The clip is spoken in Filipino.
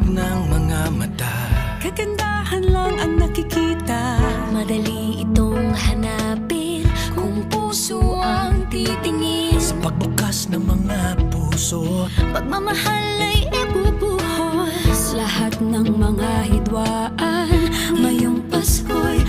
ng mga mata. Kagandahan lang ang nakikita. Madali itong hanapin kung puso ang titingin. Sa pagbukas ng mga puso, Pagmamahal ay ibubuhos. Lahat ng mga hidwaan ngayong Pasko'y